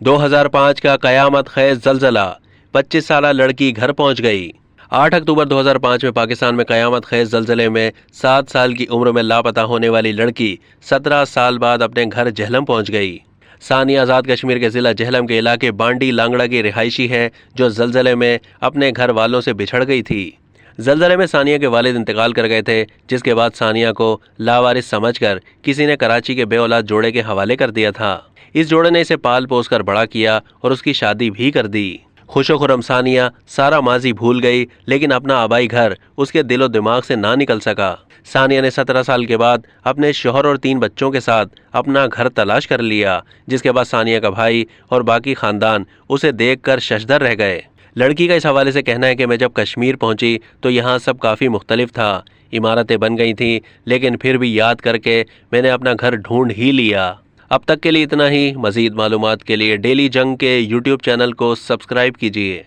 2005 کا قیامت خیز زلزلہ، 25 سالہ لڑکی گھر پہنچ گئی۔ 8 اکتوبر 2005 میں پاکستان میں قیامت خیز زلزلے میں 7 سال کی عمر میں لاپتہ ہونے والی لڑکی 17 سال بعد اپنے گھر جہلم پہنچ گئی۔ ثانیہ آزاد کشمیر کے ضلع جہلم کے علاقے بانڈی لانگڑا کی رہائشی ہے جو زلزلے میں اپنے گھر والوں سے بچھڑ گئی تھی۔ زلزلے میں ثانیہ کے والد انتقال کر گئے تھے، جس کے بعد ثانیہ کو لاوارث سمجھ کر کسی نے کراچی کے بے اولاد جوڑے کے حوالے کر دیا تھا۔ اس جوڑے نے اسے پال پوس کر بڑا کیا اور اس کی شادی بھی کر دی۔ خوش و خرم ثانیہ سارا ماضی بھول گئی، لیکن اپنا آبائی گھر اس کے دل و دماغ سے نہ نکل سکا۔ ثانیہ نے 17 سال کے بعد اپنے شوہر اور 3 بچوں کے ساتھ اپنا گھر تلاش کر لیا، جس کے بعد ثانیہ کا بھائی اور باقی خاندان اسے دیکھ کر ششدر رہ گئے۔ لڑکی کا اس حوالے سے کہنا ہے کہ میں جب کشمیر پہنچی تو یہاں سب کافی مختلف تھا، عمارتیں بن گئی تھیں، لیکن پھر بھی یاد کر کے میں نے اپنا گھر ڈھونڈ ہی لیا۔ اب تک کے لیے اتنا ہی۔ مزید معلومات کے لیے ڈیلی جنگ کے YouTube چینل کو سبسکرائب کیجیے۔